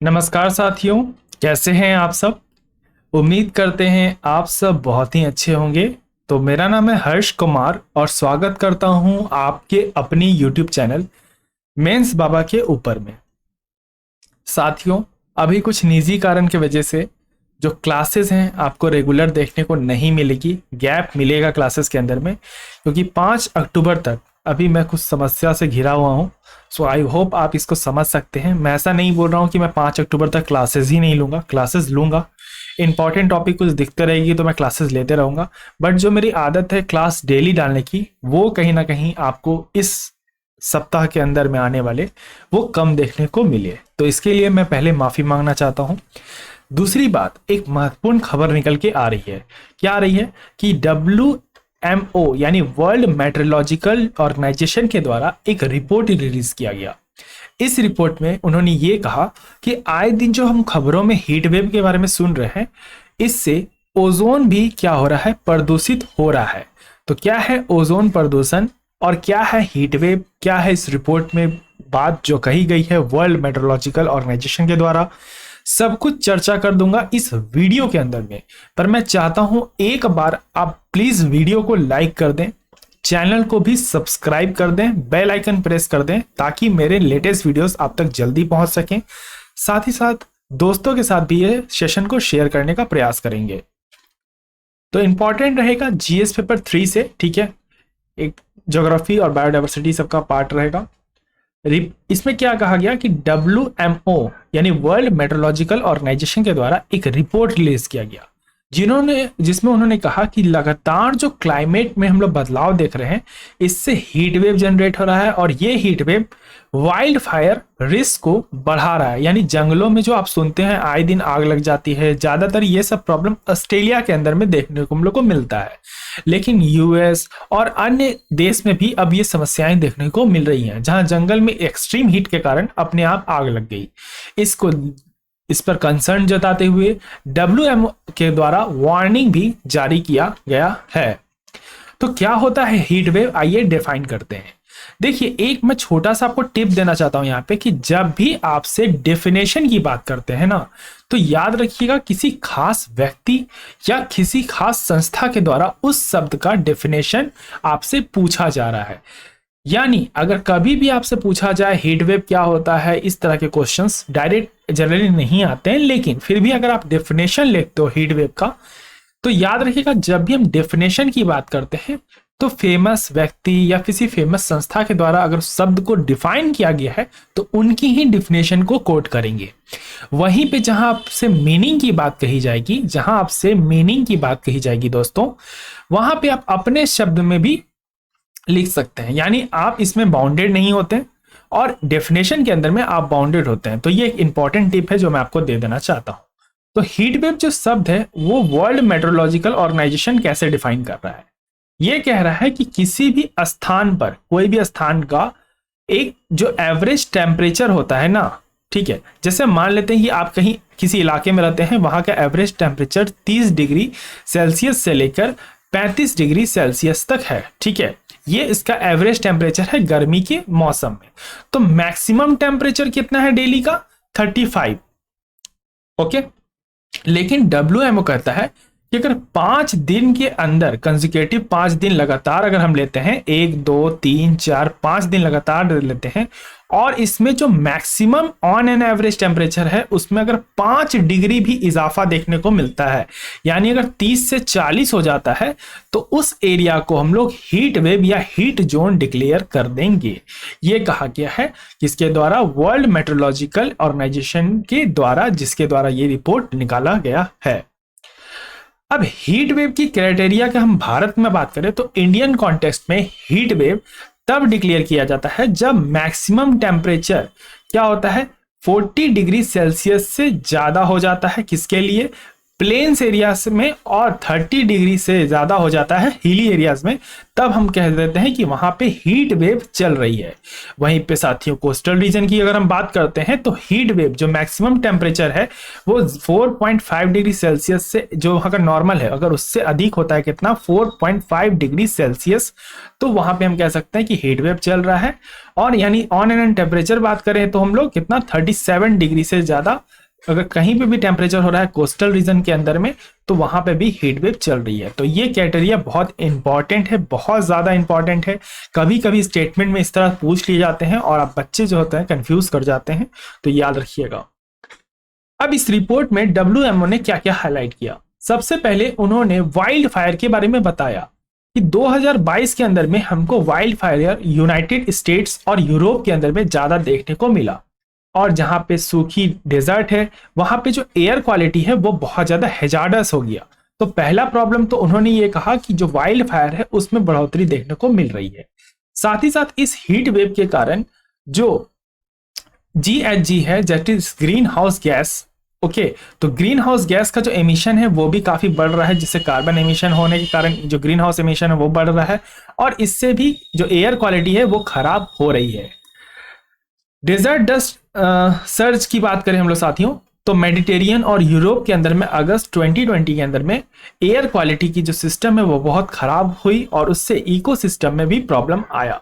नमस्कार साथियों, कैसे हैं आप सब। उम्मीद करते हैं आप सब बहुत ही अच्छे होंगे। तो मेरा नाम है हर्ष कुमार और स्वागत करता हूं आपके अपनी YouTube चैनल मेंस बाबा के ऊपर में। साथियों, अभी कुछ निजी कारण की वजह से जो क्लासेस हैं आपको रेगुलर देखने को नहीं मिलेगी, गैप मिलेगा क्लासेस के अंदर में, क्योंकि 5 अक्टूबर तक अभी मैं कुछ समस्या से घिरा हुआ हूँ। सो आई होप आप इसको समझ सकते हैं। मैं ऐसा नहीं बोल रहा हूँ कि मैं 5 अक्टूबर तक क्लासेस ही नहीं लूँगा, क्लासेस लूँगा। इंपॉर्टेंट टॉपिक कुछ दिखते रहेगी तो मैं क्लासेस लेते रहूँगा, बट जो मेरी आदत है क्लास डेली डालने की, वो कहीं ना कहीं आपको इस सप्ताह के अंदर में आने वाले वो कम देखने को मिले। तो इसके लिए मैं पहले माफ़ी मांगना चाहता हूँ। दूसरी बात, एक महत्वपूर्ण खबर निकल के आ रही है। क्या आ रही है कि WMO यानी वर्ल्ड मेट्रोलॉजिकल ऑर्गेनाइजेशन के द्वारा एक रिपोर्ट रिलीज किया गया। इस रिपोर्ट में उन्होंने ये कहा कि आए दिन जो हम खबरों में हीट वेव के बारे में सुन रहे हैं, इससे ओजोन भी क्या हो रहा है, प्रदूषित हो रहा है। तो क्या है ओजोन प्रदूषण और क्या है हीट वेव, क्या है इस रिपोर्ट में बात जो कही गई है वर्ल्ड मेट्रोलॉजिकल ऑर्गेनाइजेशन के द्वारा, सब कुछ चर्चा कर दूंगा इस वीडियो के अंदर में। पर मैं चाहता हूं एक बार आप प्लीज वीडियो को लाइक कर दें, चैनल को भी सब्सक्राइब कर दें, बेल आइकन प्रेस कर दें, ताकि मेरे लेटेस्ट वीडियोस आप तक जल्दी पहुंच सकें। साथ ही साथ दोस्तों के साथ भी ये सेशन को शेयर करने का प्रयास करेंगे। तो इंपॉर्टेंट रहेगा जीएस पेपर 3 से, ठीक है। एक ज्योग्राफी और बायोडाइवर्सिटी सबका पार्ट रहेगा। इसमें क्या कहा गया कि WMO यानी वर्ल्ड मेट्रोलॉजिकल ऑर्गेनाइजेशन के द्वारा एक रिपोर्ट रिलीज किया गया, जिसमें उन्होंने कहा कि लगातार जो क्लाइमेट में हम लोग बदलाव देख रहे हैं, इससे हीट वेव जनरेट हो रहा है और ये heat wave wild fire risk को बढ़ा रहा है। यानी जंगलों में जो आप सुनते हैं आए दिन आग लग जाती है, ज्यादातर ये सब प्रॉब्लम ऑस्ट्रेलिया के अंदर में देखने को हम लोग को मिलता है, लेकिन यूएस और अन्य देश में भी अब ये समस्याएं देखने को मिल रही हैं, जहां जंगल में एक्सट्रीम हीट के कारण अपने आप आग लग गई। इस पर कंसर्न जताते हुए WMO के द्वारा वार्निंग भी जारी किया गया है। तो क्या होता है हीट वेव, आइए डिफाइन करते हैं। देखिए, एक मैं छोटा सा आपको टिप देना चाहता हूं यहाँ पे कि जब भी आपसे डेफिनेशन की बात करते हैं ना, तो याद रखिएगा किसी खास व्यक्ति या किसी खास संस्था के द्वारा उस शब्द का डेफिनेशन आपसे पूछा जा रहा है। यानी अगर कभी भी आपसे पूछा जाए हीट वेव क्या होता है, इस तरह के क्वेश्चंस डायरेक्ट जनरली नहीं आते हैं, लेकिन फिर भी अगर आप डेफिनेशन लिखते हो हीट वेव का, तो याद रखिएगा जब भी हम डेफिनेशन की बात करते हैं तो फेमस व्यक्ति या किसी फेमस संस्था के द्वारा अगर शब्द को डिफाइन किया गया है तो उनकी ही डिफिनेशन को कोट करेंगे। वहीं पे जहां आपसे मीनिंग की बात कही जाएगी, दोस्तों, वहां पे आप अपने शब्द में भी लिख सकते हैं। यानी आप इसमें बाउंडेड नहीं होते और डेफिनेशन के अंदर में आप बाउंडेड होते हैं। तो ये एक इंपॉर्टेंट टिप है जो मैं आपको दे देना चाहता हूं। तो हीट वेव जो शब्द है वो वर्ल्ड मेट्रोलॉजिकल ऑर्गेनाइजेशन कैसे डिफाइन कर रहा है, ये कह रहा है कि किसी भी स्थान पर, कोई भी स्थान का एक जो एवरेज टेम्परेचर होता है ना, ठीक है, जैसे मान लेते हैं कि आप कहीं किसी इलाके में रहते हैं, वहां का एवरेज टेम्परेचर 30 डिग्री सेल्सियस से लेकर 35 डिग्री सेल्सियस तक है, ठीक है। ये इसका एवरेज टेम्परेचर है गर्मी के मौसम में। तो मैक्सिमम टेम्परेचर कितना है डेली का, 35, ओके। लेकिन WMO कहता है कि अगर 5 दिन के अंदर कंसेक्यूटिव 5 दिन लगातार अगर हम लेते हैं, 1 2 3 4 5 दिन लगातार लेते हैं, और इसमें जो maximum on an average temperature है उसमें अगर 5 डिग्री भी इजाफा देखने को मिलता है, यानी अगर 30 से 40 हो जाता है, तो उस एरिया को हम लोग हीट वेव या हीट जोन डिक्लेयर कर देंगे। ये कहा गया है किसके द्वारा, वर्ल्ड मेट्रोलॉजिकल ऑर्गेनाइजेशन के द्वारा, जिसके द्वारा ये रिपोर्ट निकाला गया है। अब हीट वेव की क्राइटेरिया का हम भारत में बात करें तो इंडियन कॉन्टेक्स्ट में हीट वेव तब डिक्लेयर किया जाता है जब मैक्सिमम टेम्परेचर क्या होता है, 40 डिग्री सेल्सियस से ज्यादा हो जाता है। किसके लिए, प्लेन्स एरियाज में और 30 डिग्री से ज़्यादा हो जाता है हिली एरियाज में, तब हम कह देते हैं कि वहाँ पे हीट वेव चल रही है। वहीं पे साथियों कोस्टल रीजन की अगर हम बात करते हैं तो हीट वेव जो मैक्सिमम टेम्परेचर है वो 4.5 डिग्री सेल्सियस से, जो वहाँ का नॉर्मल है, अगर उससे अधिक होता है कितना 4.5 डिग्री सेल्सियस, तो वहाँ पे हम कह सकते हैं कि हीट वेव चल रहा है। और यानी ऑन एंड टेम्परेचर बात करें तो हम लोग कितना 37 डिग्री से ज़्यादा अगर कहीं पे भी टेम्परेचर हो रहा है कोस्टल रीजन के अंदर में, तो वहां पे भी हीट वेव चल रही है। तो ये क्राइटेरिया बहुत इंपॉर्टेंट है, बहुत ज्यादा इंपॉर्टेंट है। कभी कभी स्टेटमेंट में इस तरह पूछ लिए जाते हैं और आप बच्चे जो होते हैं कंफ्यूज कर जाते हैं, तो याद रखिएगा। अब इस रिपोर्ट में WMO ने क्या क्या हाईलाइट किया। सबसे पहले उन्होंने वाइल्ड फायर के बारे में बताया कि 2022 के अंदर में हमको वाइल्ड फायर यूनाइटेड स्टेट्स और यूरोप के अंदर में ज्यादा देखने को मिला, और जहां पे सूखी डेजर्ट है वहां पे जो एयर क्वालिटी है वो बहुत ज्यादा हैजार्डस हो गया। तो पहला प्रॉब्लम तो उन्होंने ये कहा कि जो वाइल्ड फायर है उसमें बढ़ोतरी देखने को मिल रही है। साथ ही साथ इस हीट वेव के कारण जो GHG है, that is green house gas, okay, तो ग्रीन हाउस गैस का जो एमिशन है वो भी काफी बढ़ रहा है, जिससे कार्बन एमिशन होने के कारण जो ग्रीन हाउस एमिशन है वो बढ़ रहा है, और इससे भी जो एयर क्वालिटी है वो खराब हो रही है। डेजर्ट डस्ट सर्ज की बात करें हम लोग साथियों, तो मेडिटेरियन और यूरोप के अंदर में अगस्त 2020 के अंदर में एयर क्वालिटी की जो सिस्टम है वो बहुत खराब हुई और उससे इकोसिस्टम में भी प्रॉब्लम आया।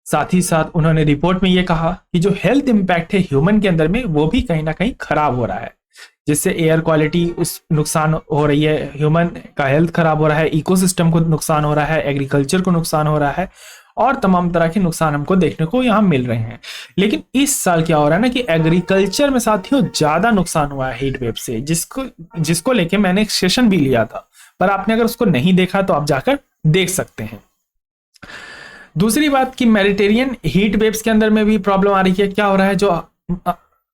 साथ ही साथ उन्होंने रिपोर्ट में ये कहा कि जो हेल्थ इंपैक्ट है ह्यूमन के अंदर में वो भी कहीं ना कहीं खराब हो रहा है, जिससे एयर क्वालिटी उस नुकसान हो रही है, ह्यूमन का हेल्थ खराब हो रहा है, इकोसिस्टम को नुकसान हो रहा है, एग्रीकल्चर को नुकसान हो रहा है, और तमाम तरह के नुकसान हमको देखने को यहाँ मिल रहे हैं। लेकिन इस साल क्या हो रहा है ना कि एग्रीकल्चर में साथियों ज्यादा नुकसान हुआ है हीट वेव से, जिसको लेके मैंने एक सेशन भी लिया था, पर आपने अगर उसको नहीं देखा तो आप जाकर देख सकते हैं। दूसरी बात कि मेडिटेरियन हीट वेव्स के अंदर में भी प्रॉब्लम आ रही है। क्या हो रहा है,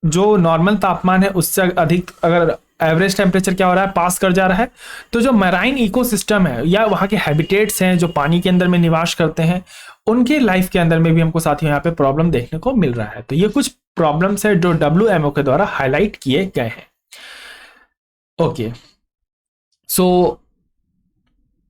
जो नॉर्मल तापमान है उससे अधिक अगर एवरेज टेम्परेचर क्या हो रहा है पास कर जा रहा है, तो जो मैराइन इकोसिस्टम है या वहाँ के हैबिटेट्स हैं जो पानी के अंदर में निवास करते हैं, उनके लाइफ के अंदर में भी हमको साथियों यहाँ पे प्रॉब्लम देखने को मिल रहा है। तो ये कुछ प्रॉब्लम्स है जो WMO के द्वारा हाईलाइट किए गए हैं। ओके, सो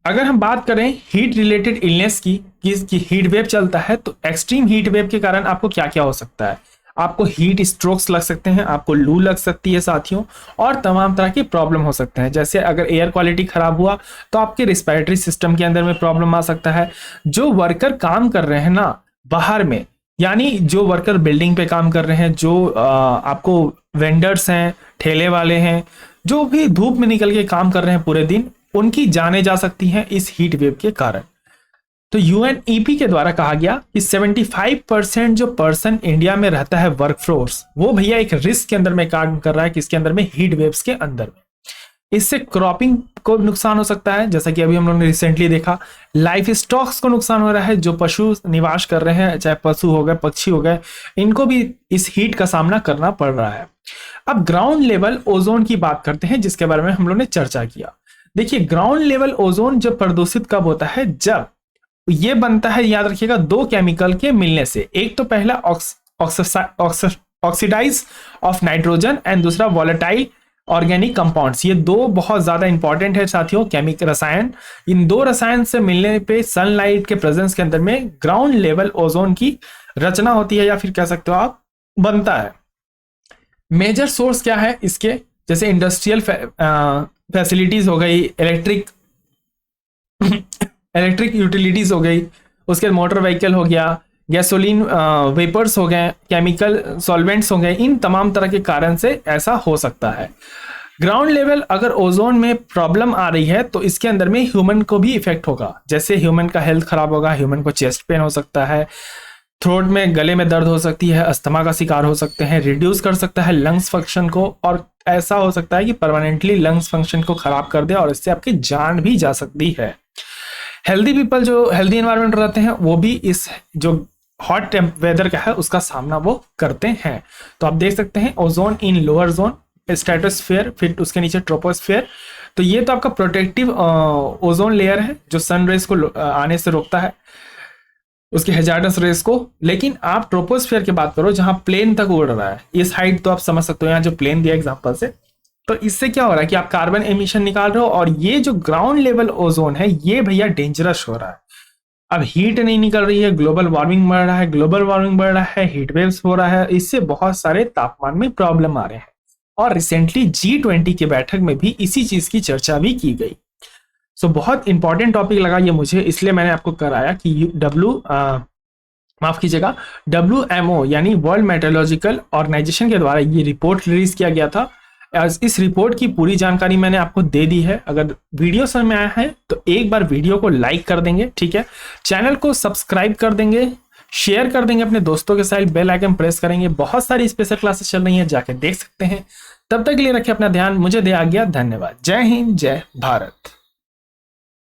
अगर हम बात करें हीट रिलेटेड इलनेस की, हीट वेव चलता है, तो एक्सट्रीम हीट वेव के कारण आपको क्या क्या हो सकता है। आपको हीट स्ट्रोक्स लग सकते हैं, आपको लू लग सकती है साथियों, और तमाम तरह के प्रॉब्लम हो सकते हैं। जैसे अगर एयर क्वालिटी खराब हुआ तो आपके रिस्पिरेटरी सिस्टम के अंदर में प्रॉब्लम आ सकता है। जो वर्कर काम कर रहे हैं ना बाहर में, यानी जो वर्कर बिल्डिंग पे काम कर रहे हैं, जो आपको वेंडर्स हैं, ठेले वाले हैं, जो भी धूप में निकल के काम कर रहे हैं पूरे दिन, उनकी जानें जा सकती हैं इस हीट वेव के कारण। तो UNEP के द्वारा कहा गया कि 75% जो पर्सन इंडिया में रहता है वर्क फोर्स, वो भैया एक रिस्क के अंदर में काम कर रहा है, किसके अंदर में, हीट वेव्स के अंदर में। इससे क्रॉपिंग को नुकसान हो सकता है, जैसा कि अभी हम लोगों ने रिसेंटली देखा, लाइफ स्टॉक्स को नुकसान हो रहा है, जो पशु निवास कर रहे हैं, चाहे पशु हो गए, पक्षी हो गए, इनको भी इस हीट का सामना करना पड़ रहा है। अब ग्राउंड लेवल ओजोन की बात करते हैं, जिसके बारे में हम लोग ने चर्चा किया। देखिए, ग्राउंड लेवल ओजोन जब प्रदूषित कब होता है, जब ये बनता है, याद रखिएगा, दो केमिकल के मिलने से। एक तो पहला ऑक्सीडाइज ऑफ नाइट्रोजन एंड दूसरा वॉलेटाइल ऑर्गेनिक कंपाउंड्स। ये दो बहुत ज्यादा इंपॉर्टेंट है साथियों, केमिकल रसायन। इन दो रसायन से मिलने पे सनलाइट के प्रेजेंस के अंदर में ग्राउंड लेवल ओजोन की रचना होती है, या फिर कह सकते हो आप बनता है। मेजर सोर्स क्या है इसके, जैसे इंडस्ट्रियल फैसिलिटीज हो गई, इलेक्ट्रिक यूटिलिटीज हो गई, उसके बाद मोटर व्हीकल हो गया, गैसोलीन वेपर्स हो गए, केमिकल सॉल्वेंट्स हो गए, इन तमाम तरह के कारण से ऐसा हो सकता है। ग्राउंड लेवल अगर ओजोन में प्रॉब्लम आ रही है तो इसके अंदर में ह्यूमन को भी इफेक्ट होगा। जैसे ह्यूमन का हेल्थ खराब होगा, ह्यूमन को चेस्ट पेन हो सकता है, थ्रोट में गले में दर्द हो सकती है, अस्थमा का शिकार हो सकते हैं, रिड्यूस कर सकता है लंग्स फंक्शन को, और ऐसा हो सकता है कि परमानेंटली लंग्स फंक्शन को खराब कर दे और इससे आपकी जान भी जा सकती है। हेल्दी पीपल जो हेल्दी एनवायरनमेंट रहते हैं वो भी इस जो हॉट वेदर का है उसका सामना वो करते हैं। तो आप देख सकते हैं ozone in lower zone, stratosphere, फिर उसके नीचे ट्रोपोस्फेयर। तो ये तो आपका प्रोटेक्टिव ओजोन लेयर है जो सन रेज को आने से रोकता है, उसके हैजार्डस रेस को। लेकिन आप ट्रोपोस्फेयर की बात करो जहां प्लेन तक उड़ रहा है, इस हाइट तो आप समझ सकते हो, यहाँ जो प्लेन दिया एग्जांपल से, तो इससे क्या हो रहा है कि आप कार्बन एमिशन निकाल रहे हो और ये जो ग्राउंड लेवल ओजोन है ये भैया डेंजरस हो रहा है। अब हीट नहीं निकल रही है, ग्लोबल वार्मिंग बढ़ रहा है, ग्लोबल वार्मिंग बढ़ रहा है, हीट वेव्स हो रहा है, इससे बहुत सारे तापमान में प्रॉब्लम आ रहे हैं। और रिसेंटली G20 की बैठक में भी इसी चीज की चर्चा भी की गई। सो बहुत इंपॉर्टेंट टॉपिक लगा ये मुझे, इसलिए मैंने आपको कराया कि माफ कीजिएगा, WMO यानी वर्ल्ड मेट्रोलॉजिकल ऑर्गेनाइजेशन के द्वारा ये रिपोर्ट रिलीज किया गया था। इस रिपोर्ट की पूरी जानकारी मैंने आपको दे दी है। अगर वीडियो समझ में आया है तो एक बार वीडियो को लाइक कर देंगे, ठीक है, चैनल को सब्सक्राइब कर देंगे, शेयर कर देंगे अपने दोस्तों के साथ, बेल आइकन प्रेस करेंगे। बहुत सारी स्पेशल क्लासेस चल रही हैं, जाके देख सकते हैं। तब तक के लिए रखें अपना ध्यान, मुझे दे आज्ञा, धन्यवाद। जय हिंद, जय भारत।